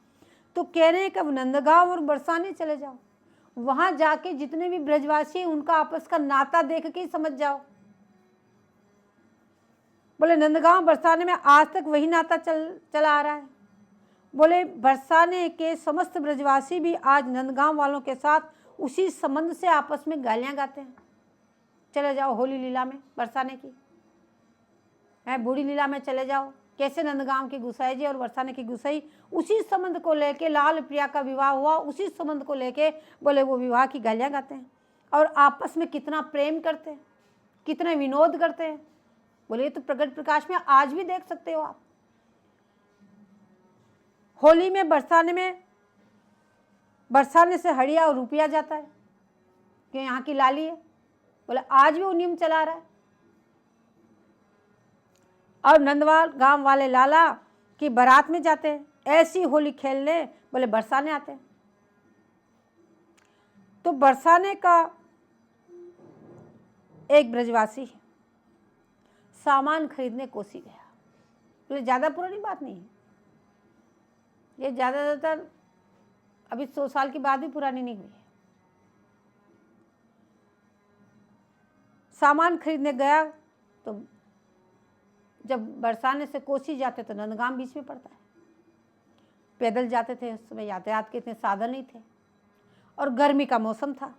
तो कह रहे हैं कि अब नंदगांव और बरसाने चले जाओ। वहाँ जाके जितने भी ब्रजवासी हैं उनका आपस का नाता देख के ही समझ जाओ। बोले नंदगांव बरसाने में आज तक वही नाता चला आ रहा है। बोले बरसाने के समस्त ब्रजवासी भी आज नंदगांव वालों के साथ उसी संबंध से आपस में गालियाँ गाते हैं। चले जाओ होली लीला में बरसाने की, है बूढ़ी लीला में चले जाओ, कैसे नंदगांव की गुसाई जी और बरसाने की गुसाई उसी संबंध को लेके, लाल प्रिया का विवाह हुआ उसी संबंध को लेके बोले वो विवाह की गालियाँ गाते हैं और आपस में कितना प्रेम करते हैं, कितना विनोद करते हैं। बोले ये तो प्रकट प्रकाश में आज भी देख सकते हो आप। होली में बरसाने से हड़िया और रुपया जाता है कि यहाँ की लाली है। बोले आज भी वो नियम चला रहा है। और नंदवाल गांव वाले लाला की बारात में जाते हैं ऐसी होली खेलने, बोले बरसाने आते हैं। तो बरसाने का एक ब्रजवासी सामान खरीदने कोसी गया। बोले ज़्यादा पुरानी बात नहीं है, ये ज़्यादातर अभी 100 साल की बात भी पुरानी नहीं हुई है। सामान खरीदने गया तो जब बरसाने से कोसी जाते तो नंदगांव बीच में पड़ता है। पैदल जाते थे, उस समय यातायात के इतने साधन नहीं थे और गर्मी का मौसम था।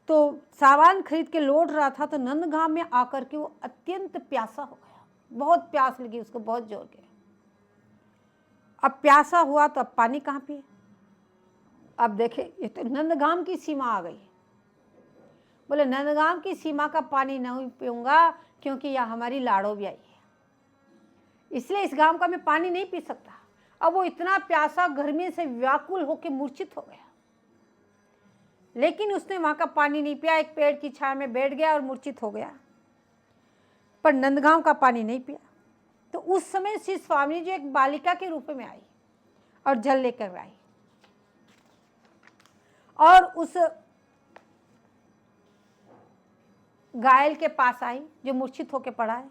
तो सामान खरीद के लौट रहा था, तो नंदगांव में आकर के वो अत्यंत प्यासा हो गया। बहुत प्यास लगी उसको, बहुत जोर के। अब प्यासा हुआ तो अब पानी कहाँ पिए। अब देखे ये तो नंदगांव की सीमा आ गई। बोले नंदगांव की सीमा का पानी नहीं पीऊंगा, क्योंकि यह हमारी लाड़ो ब्याई है, इसलिए इस गांव का मैं पानी नहीं पी सकता। अब वो इतना प्यासा गर्मी से व्याकुल होकर मूर्छित हो गया, लेकिन उसने वहां का पानी नहीं पिया। एक पेड़ की छाया में बैठ गया और मूर्छित हो गया, पर नंदगांव का पानी नहीं पिया। तो उस समय श्री स्वामी जी एक बालिका के रूप में आई और जल लेकर आई, और उस घायल के पास आई जो मूर्छित होकर पड़ा है,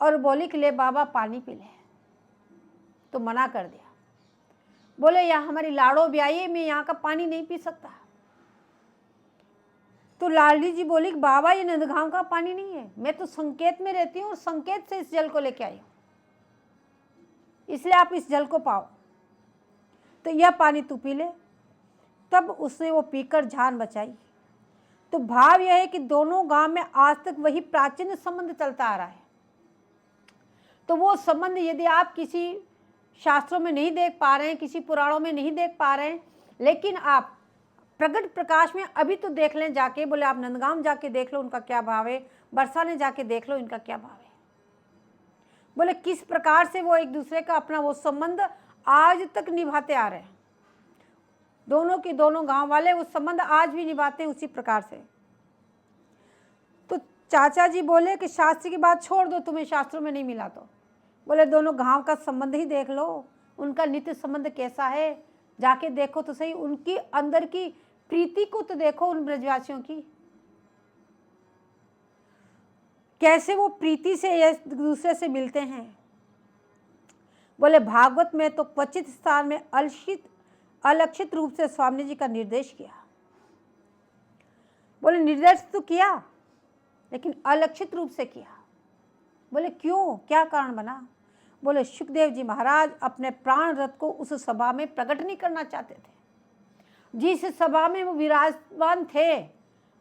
और बोली कि ले बाबा पानी पी ले। तो मना कर दिया, बोले यहाँ हमारी लाड़ो ब्याई है, मैं यहाँ का पानी नहीं पी सकता। तो लाडली जी बोली कि बाबा ये नंदगांव का पानी नहीं है, मैं तो संकेत में रहती हूँ और संकेत से इस जल को लेके आई हूँ, इसलिए आप इस जल को पाओ, तो यह पानी तू पी ले। तब उसने वो पीकर जान बचाई। तो भाव यह है कि दोनों गांव में आज तक वही प्राचीन संबंध चलता आ रहा है। तो वो संबंध यदि आप किसी शास्त्रों में नहीं देख पा रहे हैं, किसी पुराणों में नहीं देख पा रहे हैं, लेकिन आप प्रकट प्रकाश में अभी तो देख लें जाके। बोले आप नंदगांव जाके देख लो उनका क्या भाव है, बरसाने जाके देख लो इनका क्या भाव है। बोले किस प्रकार से वो एक दूसरे का अपना वो संबंध आज तक निभाते आ रहे हैं। दोनों के दोनों गांव वाले वो संबंध आज भी निभाते हैं उसी प्रकार से। तो चाचा जी बोले कि शास्त्र की बात छोड़ दो, तुम्हें शास्त्रों में नहीं मिला तो। बोले दोनों गांव का संबंध ही देख लो, उनका नित्य संबंध कैसा है, जाके देखो तो सही, उनकी अंदर की प्रीति को तो देखो, उन ब्रजवासियों की कैसे वो प्रीति से एक दूसरे से मिलते हैं। बोले भागवत में तो क्वचित स्थान में अलक्षित रूप से स्वामी जी का निर्देश किया। बोले निर्देश तो किया, लेकिन अलक्षित रूप से किया। बोले क्यों, क्या कारण बना। बोले सुखदेव जी महाराज अपने प्राण रथ को उस सभा में प्रकट नहीं करना चाहते थे। जिस सभा में वो विराजमान थे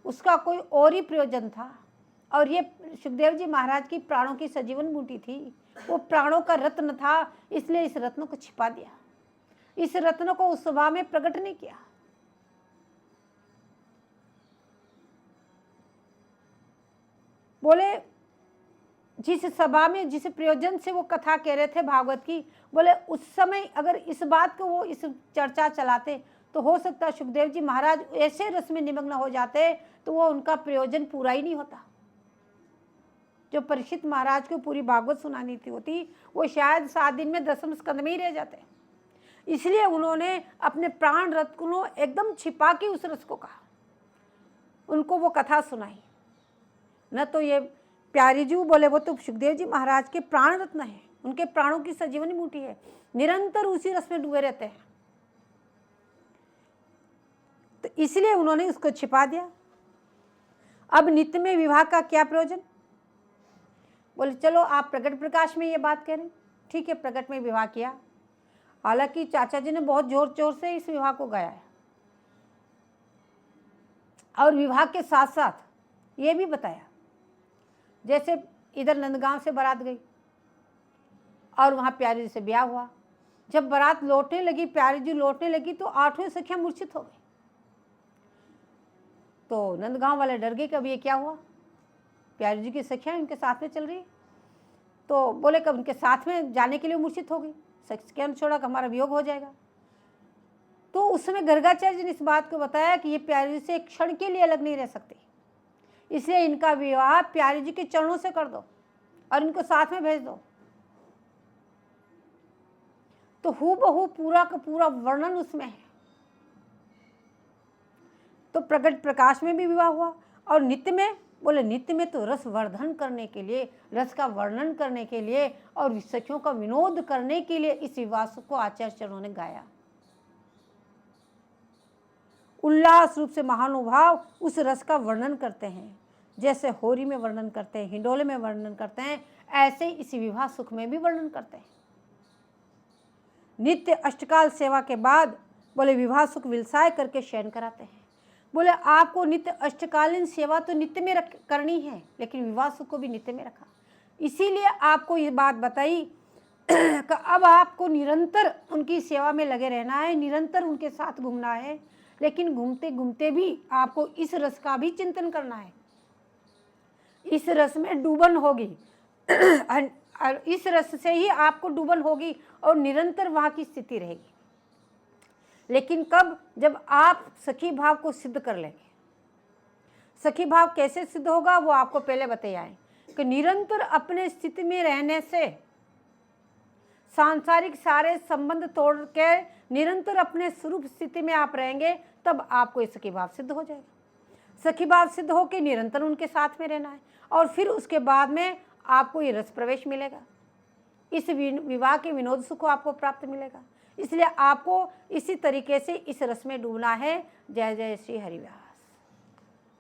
उसका कोई और ही प्रयोजन था, और ये सुखदेव जी महाराज की प्राणों की सजीवन बूटी थी, वो प्राणों का रत्न था, इसलिए इस रत्न को छिपा दिया, इस रत्न को उस सभा में प्रकट नहीं किया। बोले जिस सभा में जिस प्रयोजन से वो कथा कह रहे थे भागवत की, बोले उस समय अगर इस बात को वो इस चर्चा चलाते तो हो सकता है सुखदेव जी महाराज ऐसे रस में निमग्न हो जाते तो वो उनका प्रयोजन पूरा ही नहीं होता। जो परीक्षित महाराज को पूरी भागवत सुनानी थी होती, वो शायद 7 दिन में 10वें स्कंद में ही रह जाते। इसलिए उन्होंने अपने प्राण रथ को एकदम छिपा के उस रस को कहा, उनको वो कथा सुनाई। न तो ये प्यारी जी बोले वो तो सुखदेव जी महाराज के प्राण रत्न है, उनके प्राणों की सजीवनी बूटी है, निरंतर उसी रस में डूबे रहते हैं, तो इसलिए उन्होंने उसको छिपा दिया। अब नित्य में विवाह का क्या प्रयोजन। बोले चलो आप प्रकट प्रकाश में ये बात करें, ठीक है, प्रकट में विवाह किया। हालांकि चाचा जी ने बहुत जोर जोर से इस विवाह को गाया है, और विवाह के साथ साथ ये भी बताया, जैसे इधर नंदगांव से बारात गई और वहाँ प्यारी जी से ब्याह हुआ। जब बारात लौटने लगी, प्यारी जी लौटने लगी, तो 8वें सखियाँ मूर्छित हो गई। तो नंदगांव वाले डर गए, कभी ये क्या हुआ, प्यारी जी की सखियाँ इनके साथ में चल रही। तो बोले कब उनके साथ में जाने के लिए मूर्छित हो गई, सखियाँ ने छोड़ा कि हमारा वियोग हो जाएगा। तो उस समय गर्गाचार्य जी ने इस बात को बताया कि ये प्यारी जी से एक क्षण के लिए अलग नहीं रह सकती, इसलिए इनका विवाह प्यारी जी के चरणों से कर दो और इनको साथ में भेज दो। तो हूबहू पूरा का पूरा वर्णन उसमें है। तो प्रकट प्रकाश में भी विवाह हुआ, और नित्य में, बोले नित्य में तो रस वर्धन करने के लिए, रस का वर्णन करने के लिए और सखियों का विनोद करने के लिए इस विवाह को आचार्य चरणों ने गाया। उल्लास रूप से महानुभाव उस रस का वर्णन करते हैं, जैसे होरी में वर्णन करते हैं, हिंडोले में वर्णन करते हैं, ऐसे इस विवाह सुख में भी वर्णन करते हैं। नित्य अष्टकाल सेवा के बाद बोले विवाह सुख विलसाय करके शयन कराते हैं। बोले आपको नित्य अष्टकालीन सेवा तो नित्य में करनी है, लेकिन विवाह सुख को भी नित्य में रखा। इसीलिए आपको ये बात बताई कि अब आपको निरंतर उनकी सेवा में लगे रहना है, निरंतर उनके साथ घूमना है, लेकिन घूमते घूमते भी आपको इस रस का भी चिंतन करना है। इस रस में डूबन होगी और इस रस से ही आपको डूबन होगी और निरंतर वहाँ की स्थिति रहेगी। लेकिन कब? जब आप सखी भाव को सिद्ध कर लेंगे। सखी भाव कैसे सिद्ध होगा वो आपको पहले बताया है कि निरंतर अपने स्थिति में रहने से, सांसारिक सारे संबंध तोड़ के निरंतर अपने स्वरूप स्थिति में आप रहेंगे, तब आपको ये सखी भाव सिद्ध हो जाएगा। सखी भाव सिद्ध होकर निरंतर उनके साथ में रहना है और फिर उसके बाद में आपको ये रस प्रवेश मिलेगा। इस विवाह के विनोद सुख को आपको प्राप्त मिलेगा। इसलिए आपको इसी तरीके से इस रस में डूबना है। जय जय श्री हरिव्यास।